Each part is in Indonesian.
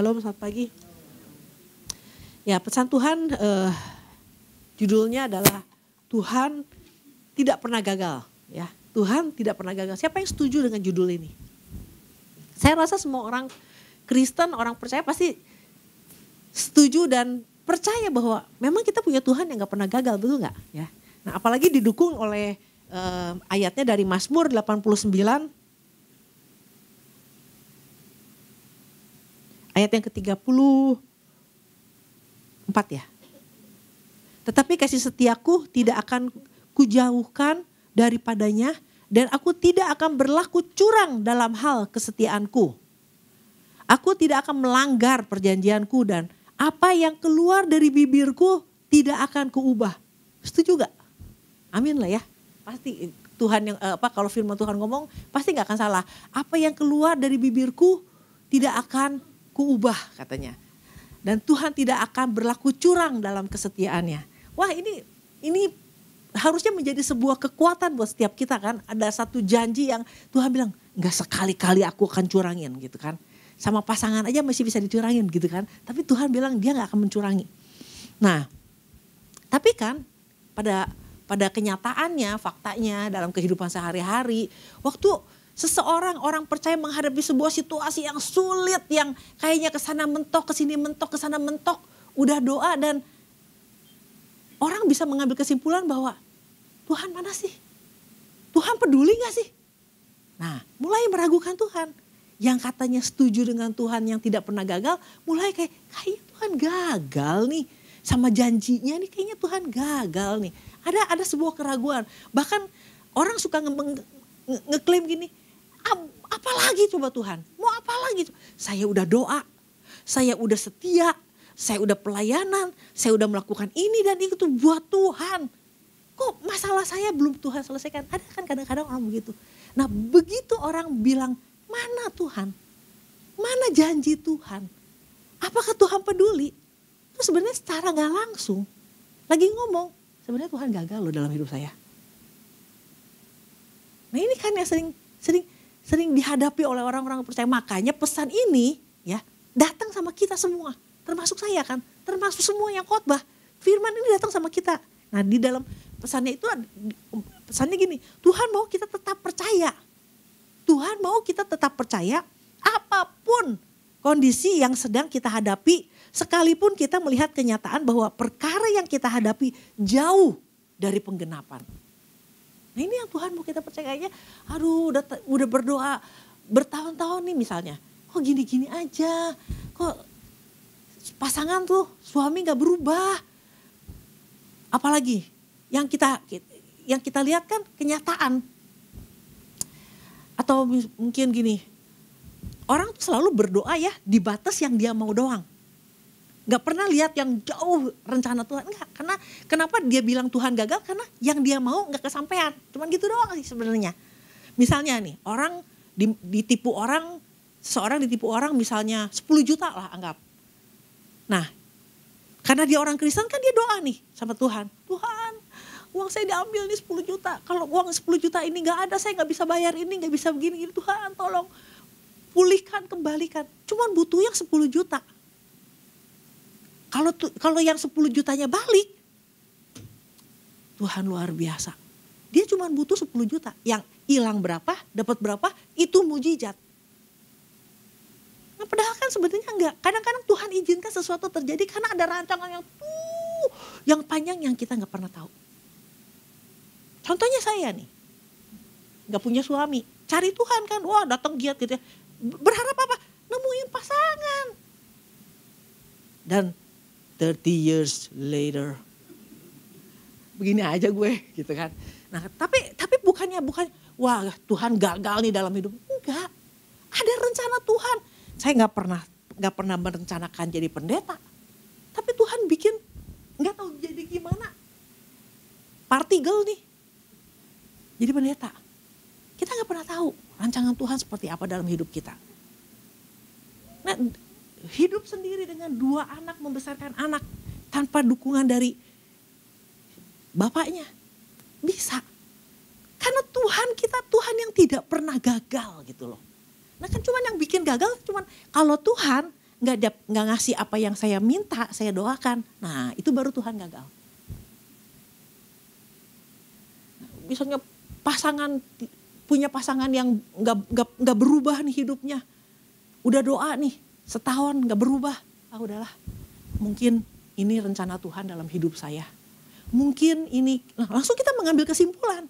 Shalom, selamat pagi. Ya, pesan Tuhan judulnya adalah Tuhan tidak pernah gagal. Ya, Tuhan tidak pernah gagal. Siapa yang setuju dengan judul ini? Saya rasa semua orang Kristen, orang percaya pasti setuju dan percaya bahwa memang kita punya Tuhan yang gak pernah gagal, betul gak? Ya. Nah, apalagi didukung oleh ayatnya dari Mazmur 89. Ayat yang ke-34 ya. Tetapi kasih setiaku tidak akan kujauhkan daripadanya dan aku tidak akan berlaku curang dalam hal kesetiaanku. Aku tidak akan melanggar perjanjianku dan apa yang keluar dari bibirku tidak akan kuubah. Setuju gak? Amin lah ya. Pasti Tuhan yang kalau firman Tuhan ngomong pasti gak akan salah. Apa yang keluar dari bibirku tidak akan kuubah katanya. Dan Tuhan tidak akan berlaku curang dalam kesetiaannya. Wah ini harusnya menjadi sebuah kekuatan buat setiap kita kan. Ada satu janji yang Tuhan bilang gak sekali-kali aku akan curangin gitu kan. Sama pasangan aja masih bisa dicurangin gitu kan. Tapi Tuhan bilang dia gak akan mencurangi. Nah tapi kan pada kenyataannya, faktanya dalam kehidupan sehari-hari. Waktu orang percaya menghadapi sebuah situasi yang sulit, yang kayaknya kesana mentok, kesini mentok, kesana mentok. Udah doa dan orang bisa mengambil kesimpulan bahwa Tuhan mana sih? Tuhan peduli gak sih? Nah mulai meragukan Tuhan. Yang katanya setuju dengan Tuhan yang tidak pernah gagal, mulai kayaknya Tuhan gagal nih. Sama janjinya nih kayaknya Tuhan gagal nih. Ada sebuah keraguan. Bahkan orang suka ngeklaim gini, apalagi coba Tuhan? Mau apa lagi? Saya udah doa, saya udah setia, saya udah pelayanan, saya udah melakukan ini dan itu buat Tuhan. Kok masalah saya belum Tuhan selesaikan? Ada kan kadang-kadang orang begitu. Nah begitu orang bilang, mana Tuhan? Mana janji Tuhan? Apakah Tuhan peduli? Itu sebenarnya secara gak langsung lagi ngomong, sebenarnya Tuhan gagal loh dalam hidup saya. Nah ini kan yang sering dihadapi oleh orang-orang percaya. Makanya pesan ini ya datang sama kita semua. Termasuk saya kan, termasuk semua yang khotbah. Firman ini datang sama kita. Nah di dalam pesannya itu, pesannya gini, Tuhan mau kita tetap percaya. Tuhan mau kita tetap percaya apapun kondisi yang sedang kita hadapi. Sekalipun kita melihat kenyataan bahwa perkara yang kita hadapi jauh dari penggenapan. Nah ini yang Tuhan mau kita percaya. Aduh udah berdoa bertahun-tahun nih misalnya. Kok gini-gini aja. Kok pasangan tuh suami gak berubah. Apalagi yang kita lihat kan kenyataan. Atau mungkin gini. Orang tuh selalu berdoa ya di batas yang dia mau doang. Gak pernah lihat yang jauh rencana Tuhan. Enggak, karena kenapa dia bilang Tuhan gagal? Karena yang dia mau gak kesampaian. Cuman gitu doang sih sebenarnya. Misalnya nih, orang ditipu orang, seorang ditipu orang misalnya 10 juta lah anggap. Nah, karena dia orang Kristen kan dia doa nih sama Tuhan. Tuhan, uang saya diambil nih 10 juta. Kalau uang 10 juta ini gak ada, saya gak bisa bayar ini, gak bisa begini. Tuhan tolong pulihkan, kembalikan. Cuman butuh yang 10 juta. Kalau yang 10 jutanya balik, Tuhan luar biasa. Dia cuma butuh 10 juta. Yang hilang berapa, dapat berapa, itu mujizat. Nah, padahal kan sebenarnya enggak. Kadang-kadang Tuhan izinkan sesuatu terjadi karena ada rancangan yang panjang yang kita nggak pernah tahu. Contohnya saya nih, nggak punya suami, cari Tuhan kan, wah datang giat gitu ya. Berharap apa? Nemuin pasangan. Dan 30 years later, begini aja gue gitu kan. Nah tapi bukannya wah Tuhan gagal nih dalam hidup. Enggak, ada rencana Tuhan. Saya nggak pernah merencanakan jadi pendeta. Tapi Tuhan bikin nggak tahu jadi gimana. Partikel nih, jadi pendeta. Kita nggak pernah tahu rancangan Tuhan seperti apa dalam hidup kita. Nah, hidup sendiri dengan 2 anak, membesarkan anak tanpa dukungan dari bapaknya. Bisa. Karena Tuhan kita Tuhan yang tidak pernah gagal gitu loh. Nah kan cuman yang bikin gagal cuman kalau Tuhan nggak ngasih apa yang saya minta, saya doakan. Nah itu baru Tuhan gagal. Misalnya punya pasangan yang nggak berubah nih hidupnya, udah doa nih setahun nggak berubah, udahlah, mungkin ini rencana Tuhan dalam hidup saya. Mungkin ini, langsung kita mengambil kesimpulan.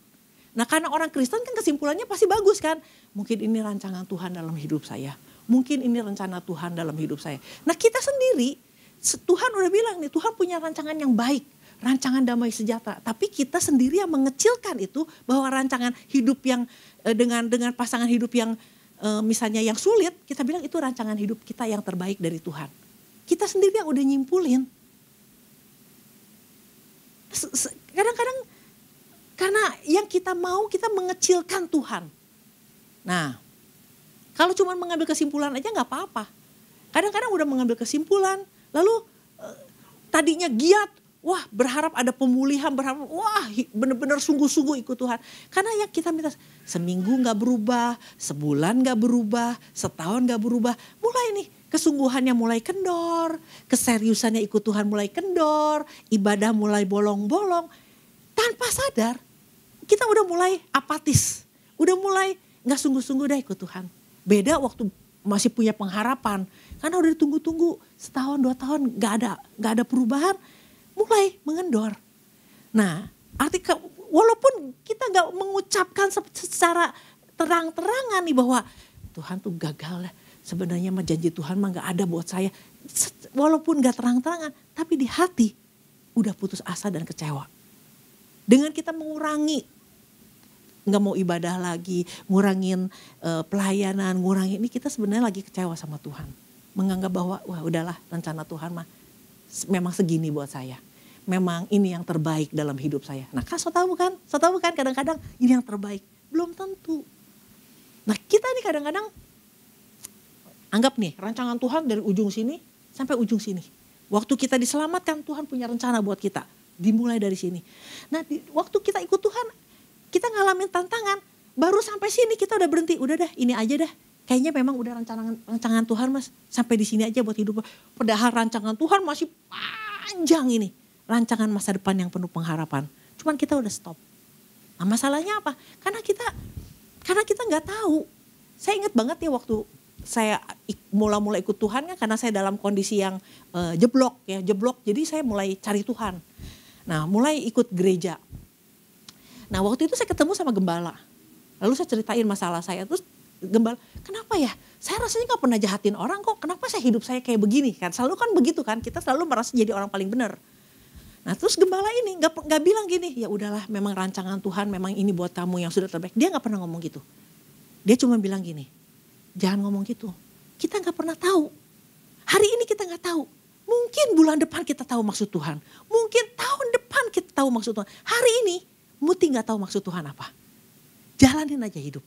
Nah karena orang Kristen kan kesimpulannya pasti bagus kan. Mungkin ini rancangan Tuhan dalam hidup saya. Mungkin ini rencana Tuhan dalam hidup saya. Nah kita sendiri, Tuhan udah bilang nih, Tuhan punya rancangan yang baik. Rancangan damai sejahtera. Tapi kita sendiri yang mengecilkan itu, bahwa rancangan hidup yang dengan pasangan hidup yang misalnya yang sulit, kita bilang itu rancangan hidup kita yang terbaik dari Tuhan. Kita sendiri yang udah nyimpulin. Kadang-kadang karena yang kita mau, kita mengecilkan Tuhan. Nah, kalau cuma mengambil kesimpulan aja nggak apa-apa. Kadang-kadang udah mengambil kesimpulan, lalu tadinya giat, wah berharap ada pemulihan, berharap wah benar-benar sungguh-sungguh ikut Tuhan. Karena yang kita minta seminggu nggak berubah, sebulan nggak berubah, setahun nggak berubah. Mulai nih kesungguhannya mulai kendor, keseriusannya ikut Tuhan mulai kendor, ibadah mulai bolong-bolong. Tanpa sadar kita udah mulai apatis, udah mulai nggak sungguh-sungguh dah ikut Tuhan. Beda waktu masih punya pengharapan, karena udah ditunggu-tunggu setahun 2 tahun nggak ada perubahan, mulai mengendor. Nah, artinya walaupun kita nggak mengucapkan secara terang-terangan nih bahwa Tuhan tuh gagal lah. Sebenarnya mah janji Tuhan mah nggak ada buat saya. Walaupun nggak terang-terangan, tapi di hati udah putus asa dan kecewa. Dengan kita mengurangi, nggak mau ibadah lagi, ngurangin pelayanan, ngurangin ini, kita sebenarnya lagi kecewa sama Tuhan. Menganggap bahwa wah udahlah rencana Tuhan mah memang segini buat saya. Memang ini yang terbaik dalam hidup saya. Nah kan so tahu kan kadang-kadang ini yang terbaik. Belum tentu. Nah kita nih kadang-kadang anggap nih rancangan Tuhan dari ujung sini sampai ujung sini. Waktu kita diselamatkan, Tuhan punya rencana buat kita. Dimulai dari sini. Nah waktu kita ikut Tuhan, kita ngalamin tantangan. Baru sampai sini kita udah berhenti. Udah dah ini aja dah. Kayaknya memang udah rancangan Tuhan mas. Sampai di sini aja buat hidup. Padahal rancangan Tuhan masih panjang ini. Rancangan masa depan yang penuh pengharapan. Cuman kita udah stop. Nah masalahnya apa? Karena kita nggak tahu. Saya ingat banget ya waktu saya mula ikut Tuhan kan, karena saya dalam kondisi yang jeblok. Jadi saya mulai cari Tuhan. Nah mulai ikut gereja. Nah waktu itu saya ketemu sama gembala. Lalu saya ceritain masalah saya. Terus gembala, kenapa ya? Saya rasanya gak pernah jahatin orang kok. Kenapa hidup saya kayak begini kan? Selalu kan begitu kan. Kita selalu merasa jadi orang paling benar. Nah terus gembala ini gak bilang gini. Ya udahlah memang rancangan Tuhan memang ini buat kamu yang sudah terbaik. Dia gak pernah ngomong gitu. Dia cuma bilang gini. Jangan ngomong gitu. Kita gak pernah tahu. Hari ini kita gak tahu. Mungkin bulan depan kita tahu maksud Tuhan. Mungkin tahun depan kita tahu maksud Tuhan. Hari ini Muti gak tahu maksud Tuhan apa. Jalanin aja hidup.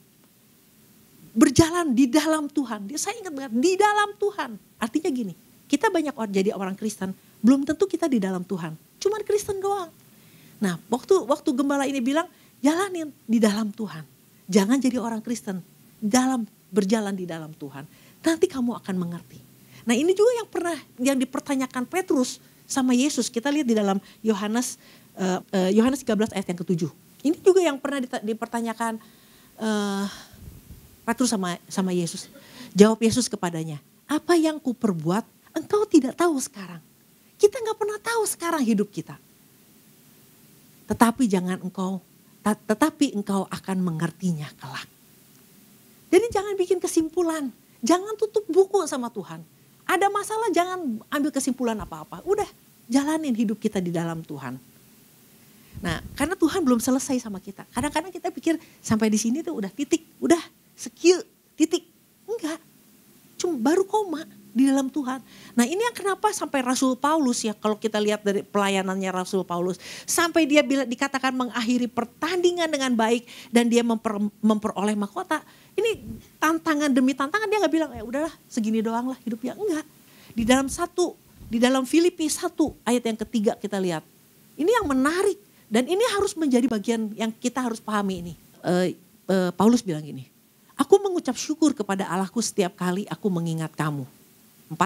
Berjalan di dalam Tuhan. Saya ingat banget di dalam Tuhan. Artinya gini. Kita banyak jadi orang Kristen. Belum tentu kita di dalam Tuhan. Cuman Kristen doang. Nah waktu gembala ini bilang. Jalanin di dalam Tuhan. Jangan jadi orang Kristen. Berjalan di dalam Tuhan. Nanti kamu akan mengerti. Nah ini juga yang dipertanyakan Petrus sama Yesus. Kita lihat di dalam Yohanes 13 ayat yang ke-7. Ini juga yang pernah dipertanyakan Petrus sama Yesus. Jawab Yesus kepadanya, apa yang ku perbuat engkau tidak tahu sekarang. Kita gak pernah tahu sekarang hidup kita. Tetapi engkau akan mengertinya kelak. Jadi jangan bikin kesimpulan. Jangan tutup buku sama Tuhan. Ada masalah jangan ambil kesimpulan apa-apa. Udah jalanin hidup kita di dalam Tuhan. Nah karena Tuhan belum selesai sama kita. Kadang-kadang kita pikir sampai di sini tuh udah titik. Udah sekian titik. Enggak. Cuma baru koma di dalam Tuhan. Nah ini yang kenapa sampai Rasul Paulus ya. Kalau kita lihat dari pelayanannya Rasul Paulus. Sampai dia dikatakan mengakhiri pertandingan dengan baik. Dan dia memperoleh mahkota. Ini tantangan demi tantangan, dia gak bilang ya udahlah segini doang lah hidupnya. Enggak. Di dalam Filipi 1 ayat yang ketiga kita lihat. Ini yang menarik dan ini harus menjadi bagian yang kita harus pahami ini. Paulus bilang gini, aku mengucap syukur kepada Allahku setiap kali aku mengingat kamu. 4,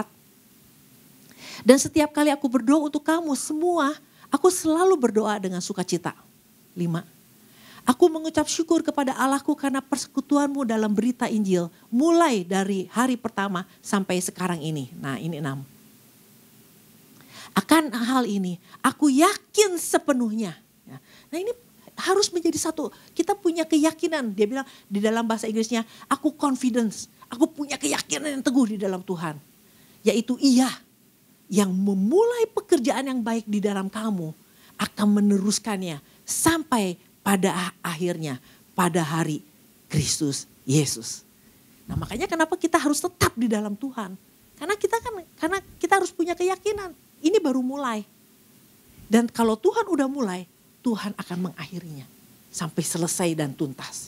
Dan setiap kali aku berdoa untuk kamu semua, aku selalu berdoa dengan sukacita. 5. Aku mengucap syukur kepada Allahku karena persekutuanmu dalam berita Injil. Mulai dari hari pertama sampai sekarang ini. Nah ini 6. Akan hal ini aku yakin sepenuhnya. Nah ini harus menjadi satu. Kita punya keyakinan. Dia bilang di dalam bahasa Inggrisnya, aku confidence. Aku punya keyakinan yang teguh di dalam Tuhan. Yaitu ia yang memulai pekerjaan yang baik di dalam kamu akan meneruskannya sampai pada akhirnya, pada hari Kristus Yesus. Nah makanya kenapa kita harus tetap di dalam Tuhan. Karena kita harus punya keyakinan. Ini baru mulai. Dan kalau Tuhan udah mulai, Tuhan akan mengakhirinya sampai selesai dan tuntas.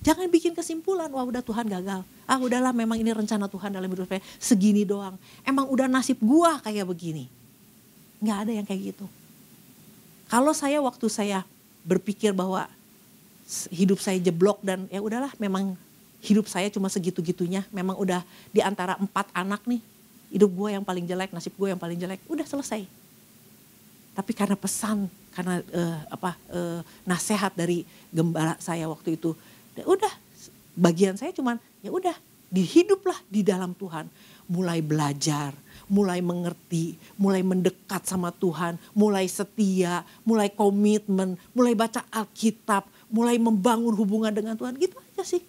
Jangan bikin kesimpulan, wah udah Tuhan gagal. Ah udahlah memang ini rencana Tuhan dalam hidup saya segini doang. Emang udah nasib gua kayak begini. Nggak ada yang kayak gitu. Kalau waktu saya berpikir bahwa hidup saya jeblok dan ya udahlah memang hidup saya cuma segitu-gitunya. Memang udah di antara 4 anak nih. Hidup gue yang paling jelek, nasib gue yang paling jelek. Udah selesai. Tapi karena pesan, karena nasihat dari gembala saya waktu itu. Udah bagian saya cuman ya udah dihiduplah di dalam Tuhan. Mulai belajar, mulai mengerti, mulai mendekat sama Tuhan, mulai setia, mulai komitmen, mulai baca Alkitab, mulai membangun hubungan dengan Tuhan. Gitu aja sih.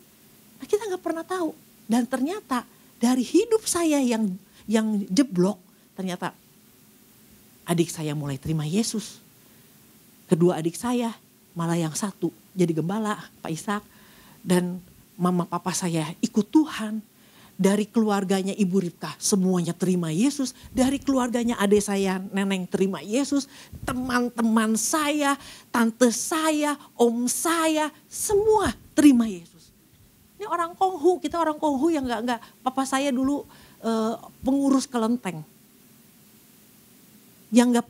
Nah, kita gak pernah tahu. Dan ternyata dari hidup saya yang jeblok, ternyata adik saya mulai terima Yesus. Kedua adik saya malah yang satu jadi gembala, Pak Ishak. Dan mama papa saya ikut Tuhan. Dari keluarganya Ibu Ripka semuanya terima Yesus. Dari keluarganya adik saya Neneng terima Yesus. Teman-teman saya, tante saya, om saya semua terima Yesus. Ini orang Konghu, kita orang Konghu yang enggak. Papa saya dulu pengurus kelenteng. Yang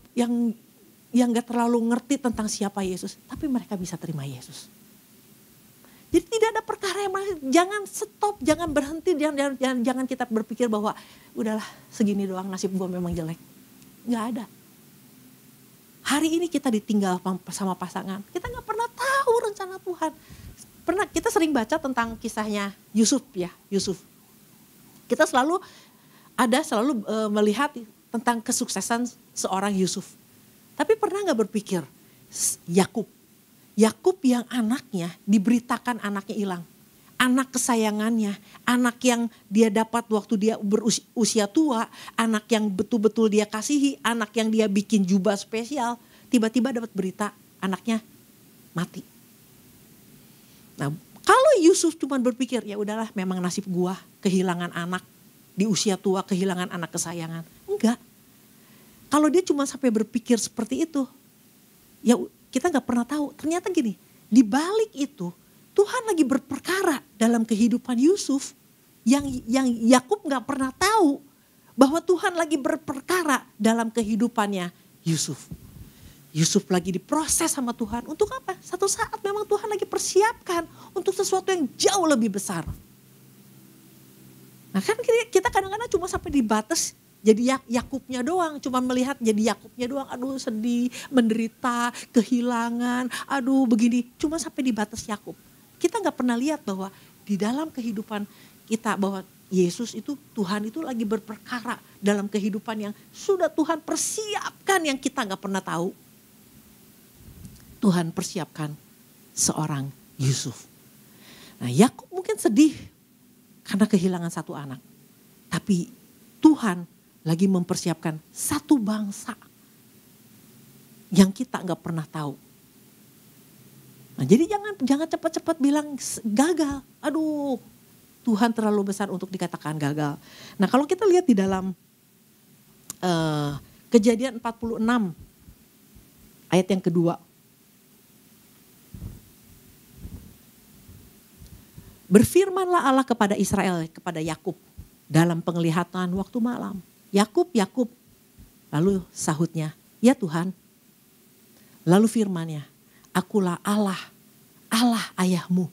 enggak terlalu ngerti tentang siapa Yesus. Tapi mereka bisa terima Yesus. Jadi tidak ada perkara yang jangan stop, jangan berhenti, jangan kita berpikir bahwa udahlah segini doang nasib gue memang jelek. Nggak ada. Hari ini kita ditinggal sama pasangan, kita nggak pernah tahu rencana Tuhan. Kita sering baca tentang kisahnya Yusuf ya, Yusuf. Kita selalu melihat tentang kesuksesan seorang Yusuf. Tapi pernah nggak berpikir Yakub yang anaknya diberitakan anaknya hilang. Anak kesayangannya, anak yang dia dapat waktu dia berusia tua, anak yang betul-betul dia kasihi, anak yang dia bikin jubah spesial, tiba-tiba dapat berita anaknya mati. Nah, kalau Yusuf cuma berpikir ya udahlah memang nasib gua kehilangan anak di usia tua, kehilangan anak kesayangan. Enggak. Kalau dia cuma sampai berpikir seperti itu, ya kita gak pernah tahu. Ternyata gini, di balik itu Tuhan lagi berperkara dalam kehidupan Yusuf yang Yakub gak pernah tahu bahwa Tuhan lagi berperkara dalam kehidupannya Yusuf. Yusuf lagi diproses sama Tuhan untuk apa? Satu saat memang Tuhan lagi persiapkan untuk sesuatu yang jauh lebih besar. Nah kan kita kadang-kadang cuma sampai di batas jadi Yakubnya doang, cuma melihat jadi Yakubnya doang, aduh sedih, menderita, kehilangan, aduh begini, cuma sampai di batas Yakub. Kita gak pernah lihat bahwa di dalam kehidupan kita bahwa Yesus itu, Tuhan itu lagi berperkara dalam kehidupan yang sudah Tuhan persiapkan yang kita gak pernah tahu. Tuhan persiapkan seorang Yusuf. Nah Yakub mungkin sedih karena kehilangan satu anak. Tapi Tuhan lagi mempersiapkan satu bangsa yang kita nggak pernah tahu. Nah, jadi jangan cepat-cepat bilang gagal. Aduh, Tuhan terlalu besar untuk dikatakan gagal. Nah, kalau kita lihat di dalam Kejadian 46 ayat yang kedua. Berfirmanlah Allah kepada Israel, kepada Yakub dalam penglihatan waktu malam. Yakub, Yakub. Lalu sahutnya, ya Tuhan. Lalu firman-Nya, akulah Allah, Allah ayahmu.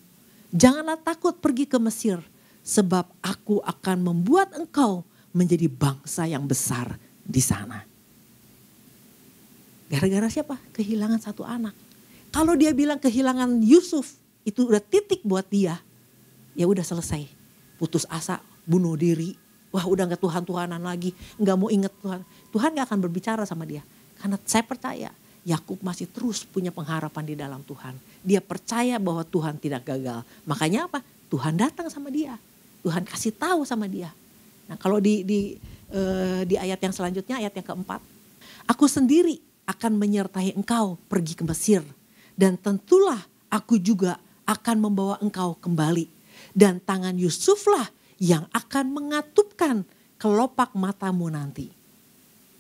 Janganlah takut pergi ke Mesir, sebab aku akan membuat engkau menjadi bangsa yang besar di sana. Gara-gara siapa? Kehilangan satu anak. Kalau dia bilang kehilangan Yusuf, itu udah titik buat dia. Ya udah selesai. Putus asa, bunuh diri. Wah udah gak Tuhan-Tuhanan lagi. Gak mau inget Tuhan. Tuhan gak akan berbicara sama dia. Karena saya percaya Yakub masih terus punya pengharapan di dalam Tuhan. Dia percaya bahwa Tuhan tidak gagal. Makanya apa? Tuhan datang sama dia. Tuhan kasih tahu sama dia. Nah kalau di ayat yang selanjutnya, ayat yang keempat. Aku sendiri akan menyertai engkau pergi ke Mesir. Dan tentulah aku juga akan membawa engkau kembali. Dan tangan Yusuflah yang akan mengatupkan kelopak matamu nanti.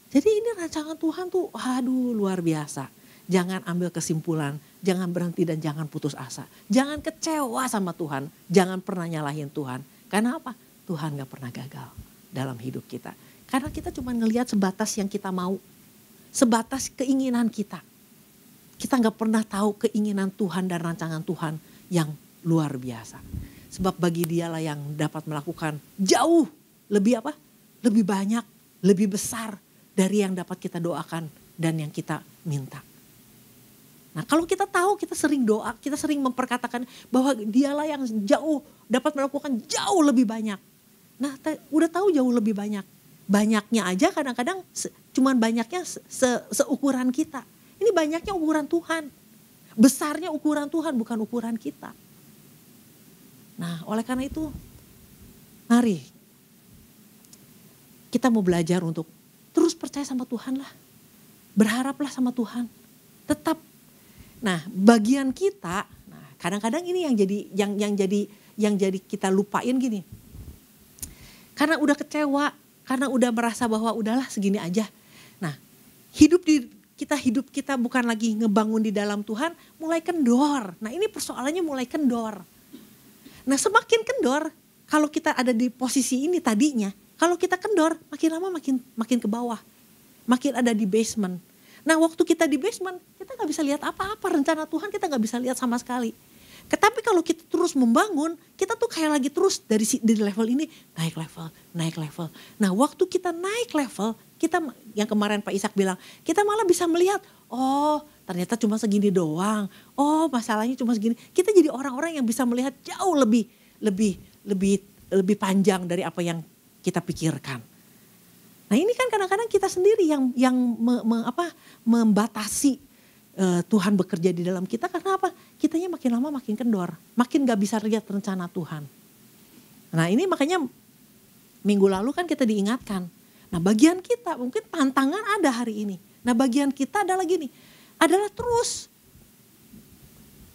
Jadi ini rancangan Tuhan tuh aduh luar biasa. Jangan ambil kesimpulan, jangan berhenti dan jangan putus asa. Jangan kecewa sama Tuhan, jangan pernah nyalahin Tuhan. Karena apa? Tuhan gak pernah gagal dalam hidup kita. Karena kita cuma ngelihat sebatas yang kita mau. Sebatas keinginan kita. Kita gak pernah tahu keinginan Tuhan dan rancangan Tuhan yang luar biasa. Sebab bagi dialah yang dapat melakukan jauh lebih apa? Lebih banyak, lebih besar dari yang dapat kita doakan dan yang kita minta. Nah kalau kita tahu, kita sering doa, kita sering memperkatakan bahwa dialah yang jauh dapat melakukan jauh lebih banyak. Nah udah tahu jauh lebih banyak. Banyaknya aja kadang-kadang cuman banyaknya seukuran kita. Ini banyaknya ukuran Tuhan. Besarnya ukuran Tuhan bukan ukuran kita. Nah oleh karena itu mari kita mau belajar untuk terus percaya sama Tuhan lah. Berharaplah sama Tuhan. Tetap. Nah bagian kita, nah kadang-kadang ini yang jadi kita lupain gini. Karena udah kecewa, karena udah merasa bahwa udahlah segini aja. Nah hidup kita bukan lagi ngebangun di dalam Tuhan, mulai kendor. Nah ini persoalannya mulai kendor. Nah semakin kendor, kalau kita ada di posisi ini tadinya, kalau kita kendor makin lama makin ke bawah. Makin ada di basement. Nah waktu kita di basement, kita gak bisa lihat apa-apa rencana Tuhan, kita gak bisa lihat sama sekali. Tetapi kalau kita terus membangun, kita tuh kayak lagi terus dari level ini naik level. Nah waktu kita naik level, kita yang kemarin Pak Ishak bilang, kita malah bisa melihat, oh ternyata cuma segini doang. Oh masalahnya cuma segini. Kita jadi orang-orang yang bisa melihat jauh lebih panjang dari apa yang kita pikirkan. Nah ini kan kadang-kadang kita sendiri yang membatasi Tuhan bekerja di dalam kita. Karena apa? Kitanya makin lama makin kendor. Makin gak bisa lihat rencana Tuhan. Nah ini makanya minggu lalu kan kita diingatkan. Nah bagian kita mungkin tantangan ada hari ini. Nah bagian kita adalah gini. Adalah terus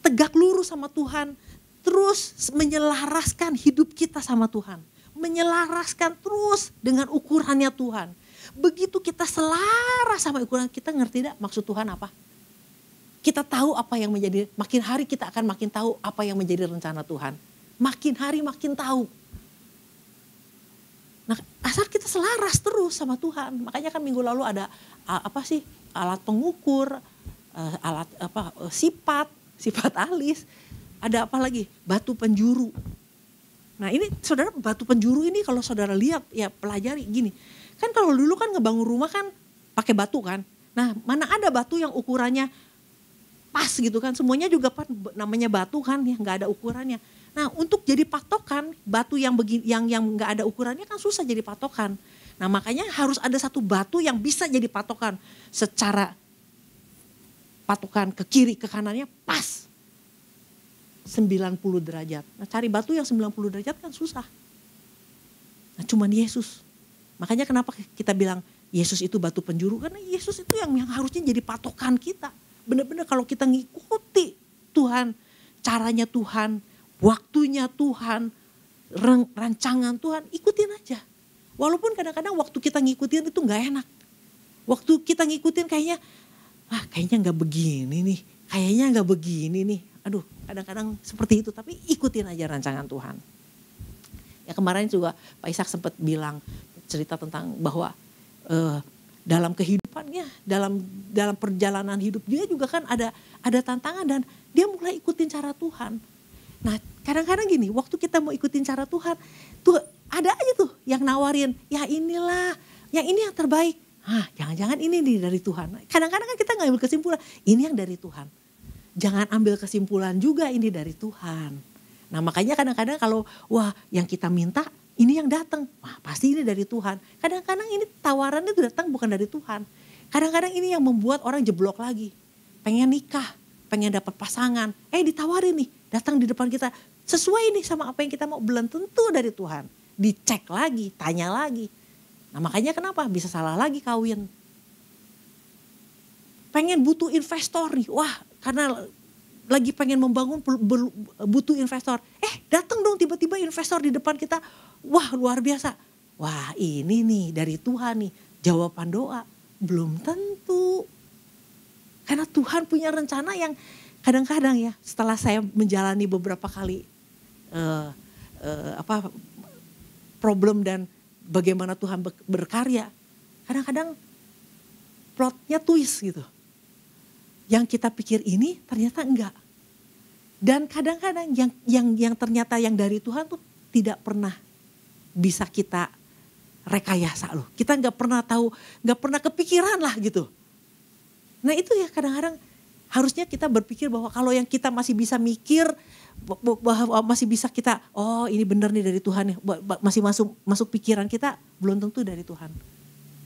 tegak lurus sama Tuhan. Terus menyelaraskan hidup kita sama Tuhan. Menyelaraskan terus dengan ukurannya Tuhan. Begitu kita selaras sama ukuran, kita ngerti tidak maksud Tuhan apa? Kita tahu apa yang menjadi, makin hari kita akan makin tahu apa yang menjadi rencana Tuhan. Makin hari makin tahu. Nah asal kita selaras terus sama Tuhan. Makanya kan minggu lalu ada alat pengukur, sifat alis. Ada apa lagi? Batu penjuru. Nah ini saudara batu penjuru ini kalau saudara lihat ya pelajari gini. Kan kalau dulu kan ngebangun rumah kan pakai batu kan. Nah mana ada batu yang ukurannya pas gitu kan. Semuanya juga namanya batu kan ya gak ada ukurannya. Nah untuk jadi patokan batu yang gak ada ukurannya kan susah jadi patokan. Nah makanya harus ada satu batu yang bisa jadi patokan. Secara patokan ke kiri ke kanannya pas. 90 derajat. Nah cari batu yang 90 derajat kan susah. Nah cuman Yesus. Makanya kenapa kita bilang Yesus itu batu penjuru. Karena Yesus itu yang harusnya jadi patokan kita. Benar-benar kalau kita ngikuti Tuhan. Caranya Tuhan. Waktunya Tuhan. Rancangan Tuhan. Ikutin aja. Walaupun kadang-kadang waktu kita ngikutin itu gak enak. Waktu kita ngikutin kayaknya gak begini nih. Kayaknya gak begini nih. Aduh kadang-kadang seperti itu, tapi ikutin aja rancangan Tuhan. Ya kemarin juga Pak Ishak sempat bilang cerita tentang bahwa dalam kehidupannya, dalam perjalanan hidup dia juga kan ada tantangan dan dia mulai ikutin cara Tuhan. Nah kadang-kadang gini, waktu kita mau ikutin cara Tuhan, tuh ada aja tuh yang nawarin, ya inilah, yang ini yang terbaik. Jangan-jangan ini nih dari Tuhan. Kadang-kadang kan kita ngambil kesimpulan, ini yang dari Tuhan. Jangan ambil kesimpulan juga ini dari Tuhan. Nah makanya kadang-kadang kalau yang kita minta ini yang datang, pasti ini dari Tuhan. Kadang-kadang ini tawaran itu datang bukan dari Tuhan. Kadang-kadang ini yang membuat orang jeblok lagi. Pengen nikah, pengen dapat pasangan. Ditawarin nih, datang di depan kita. Sesuai nih sama apa yang kita mau, belum tentu dari Tuhan. Dicek lagi, tanya lagi. Nah makanya kenapa bisa salah lagi kawin. Pengen butuh investor nih, karena lagi pengen membangun butuh investor. Datang dong tiba-tiba investor di depan kita. Luar biasa. Ini nih dari Tuhan nih, jawaban doa. Belum tentu. Karena Tuhan punya rencana yang kadang-kadang ya, setelah saya menjalani beberapa kali problem dan bagaimana Tuhan berkarya, kadang-kadang plotnya twist gitu. Yang kita pikir ini ternyata enggak. Dan kadang-kadang yang ternyata yang dari Tuhan tuh tidak pernah bisa kita rekayasa loh. Kita nggak pernah tahu, nggak pernah kepikiran lah gitu. Nah itu ya kadang-kadang harusnya kita berpikir bahwa kalau yang kita masih bisa mikir, bahwa masih bisa kita, ini benar nih dari Tuhan nih, masih masuk pikiran kita, belum tentu dari Tuhan.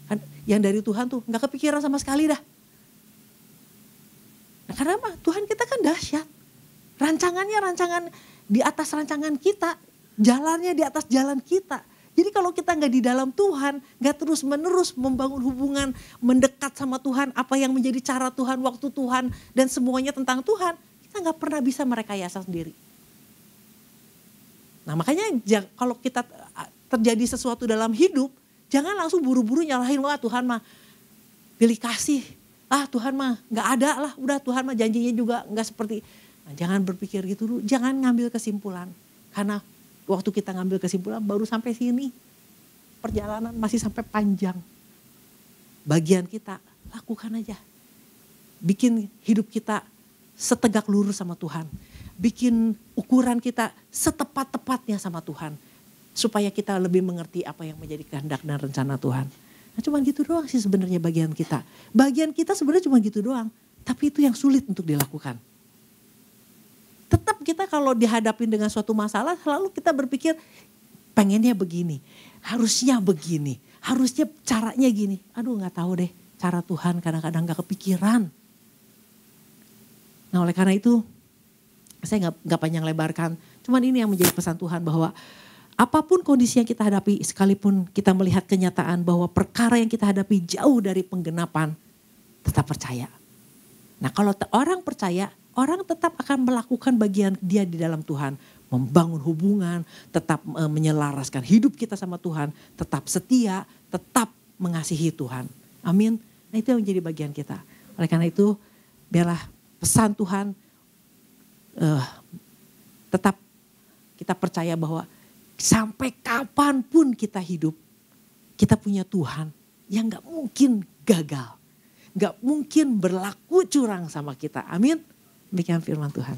Kan yang dari Tuhan tuh nggak kepikiran sama sekali dah. Nah, karena apa? Tuhan kita kan dahsyat. Rancangannya rancangan di atas rancangan kita, jalannya di atas jalan kita. Jadi kalau kita nggak di dalam Tuhan, nggak terus menerus membangun hubungan, mendekat sama Tuhan, apa yang menjadi cara Tuhan, waktu Tuhan, dan semuanya tentang Tuhan, kita nggak pernah bisa merekayasa sendiri. Nah makanya kalau kita terjadi sesuatu dalam hidup, jangan langsung buru-buru nyalahin, Tuhan mah pilih kasih, Tuhan mah nggak ada lah, udah Tuhan mah janjinya juga nggak seperti. Nah, jangan berpikir gitu dulu, jangan ngambil kesimpulan, karena waktu kita ngambil kesimpulan baru sampai sini. Perjalanan masih sampai panjang. Bagian kita lakukan aja. Bikin hidup kita setegak lurus sama Tuhan. Bikin ukuran kita setepat-tepatnya sama Tuhan. Supaya kita lebih mengerti apa yang menjadi kehendak dan rencana Tuhan. Nah cuma gitu doang sih sebenarnya bagian kita. Bagian kita sebenarnya cuma gitu doang. Tapi itu yang sulit untuk dilakukan. Tetap kita kalau dihadapin dengan suatu masalah selalu kita berpikir pengennya begini, harusnya begini, harusnya caranya gini. Gak tahu deh cara Tuhan kadang-kadang gak kepikiran. Nah oleh karena itu saya gak panjang lebarkan. Cuman ini yang menjadi pesan Tuhan bahwa apapun kondisi yang kita hadapi, sekalipun kita melihat kenyataan bahwa perkara yang kita hadapi jauh dari penggenapan, tetap percaya. Nah kalau orang percaya, orang tetap akan melakukan bagian dia di dalam Tuhan. Membangun hubungan, tetap menyelaraskan hidup kita sama Tuhan. Tetap setia, tetap mengasihi Tuhan. Amin. Nah itu yang menjadi bagian kita. Oleh karena itu biarlah pesan Tuhan tetap kita percaya bahwa sampai kapanpun kita hidup, kita punya Tuhan yang gak mungkin gagal. Gak mungkin berlaku curang sama kita. Amin. Demikian firman Tuhan.